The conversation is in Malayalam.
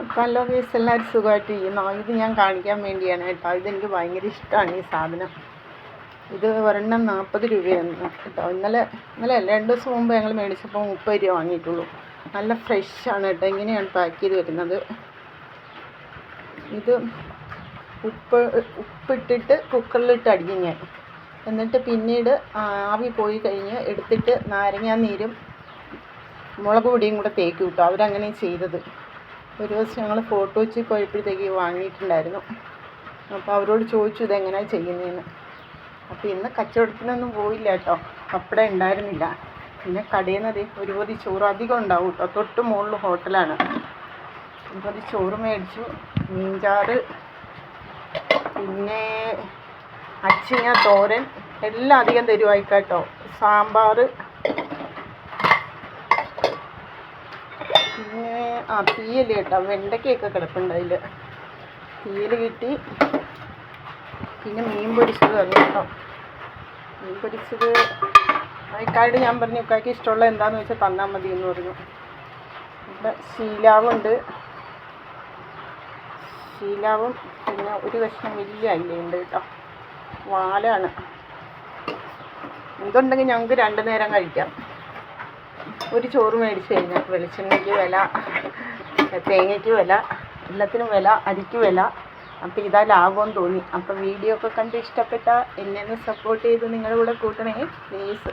അപ്പം ഹലോ ഗൈസ്, എല്ലാവരും സുഖമായിട്ട് ഇരിക്കുന്നു. ഇത് ഞാൻ കാണിക്കാൻ വേണ്ടിയാണ് കേട്ടോ. ഇതെനിക്ക് ഭയങ്കര ഇഷ്ടമാണ് ഈ സാധനം. ഇത് ഒരെണ്ണം 40 രൂപയാണ് കേട്ടോ. ഇന്നലെ അല്ല 2 ദിവസം മുമ്പ് ഞങ്ങൾ മേടിച്ചപ്പോൾ 30 രൂപ വാങ്ങിയിട്ടുള്ളൂ. നല്ല ഫ്രഷാണ് കേട്ടോ. ഇങ്ങനെയാണ് പാക്ക് ചെയ്ത് വരുന്നത്. ഇത് ഉപ്പിട്ടിട്ട് കുക്കറിലിട്ട് അടിക്കും ഞാൻ. എന്നിട്ട് പിന്നീട് ആവി പോയി കഴിഞ്ഞ് എടുത്തിട്ട് നാരങ്ങാനീരും മുളക് പൊടിയും കൂടെ തേക്കും കേട്ടോ. അവരങ്ങനെ ചെയ്തത്. ഒരു ദിവസം ഞങ്ങൾ ഫോട്ടോ വെച്ച് പോയപ്പോഴത്തേക്ക് വാങ്ങിയിട്ടുണ്ടായിരുന്നു. അപ്പോൾ അവരോട് ചോദിച്ചു ഇതെങ്ങനെയാണ് ചെയ്യുന്നതെന്ന്. അപ്പോൾ ഇന്ന് കച്ചവടത്തിനൊന്നും പോയില്ല കേട്ടോ. പപ്പടം ഉണ്ടായിരുന്നില്ല. പിന്നെ കടയിൽ നിന്ന് ഒരു പൊതി ചോറ് അധികം ഉണ്ടാവും കേട്ടോ. തൊട്ട് മുകളിൽ ഹോട്ടലാണ്. ഒരു പൊതി ചോറ് മേടിച്ചു, മീൻചാറ്, പിന്നെ അച്ചിങ്ങ തോരൻ എല്ലാം അധികം തരുവായിട്ടോ. സാമ്പാർ, പിന്നെ തീയൽ കേട്ടോ. വെണ്ടയ്ക്കൊക്കെ കിടപ്പുണ്ട് അതിൽ. തീയൽ കിട്ടി. പിന്നെ മീൻ പൊരിച്ചത് പറഞ്ഞു കേട്ടോ. മീൻ പൊരിച്ചത് ഇക്കായിട്ട് ഞാൻ പറഞ്ഞു ഇക്കായ്ക്ക് ഇഷ്ടമുള്ള എന്താണെന്ന് വെച്ചാൽ തന്നാൽ മതി എന്ന് പറഞ്ഞു. ഇവിടെ ശീലാവുണ്ട്. ശീലാവും പിന്നെ ഒരു കഷ്ണം വലിയ അല്ലയുണ്ട് കേട്ടോ. വാലാണ്. എന്തുണ്ടെങ്കിൽ ഞങ്ങൾക്ക് 2 നേരം കഴിക്കാം. ഒരു ചോറ് മേടിച്ച് കഴിഞ്ഞാൽ വെളിച്ചെണ്ണയ്ക്ക് വില, തേങ്ങയ്ക്ക് വില, എല്ലാത്തിനും വില, അരിക്ക് വില. അപ്പോൾ ഇതാ ലാഭമെന്ന് തോന്നി. അപ്പോൾ വീഡിയോ ഒക്കെ കണ്ട് ഇഷ്ടപ്പെട്ട എന്നെ ഒന്ന് സപ്പോർട്ട് ചെയ്ത് നിങ്ങളുടെ കൂടെ കൂട്ടണേ പ്ലീസ്.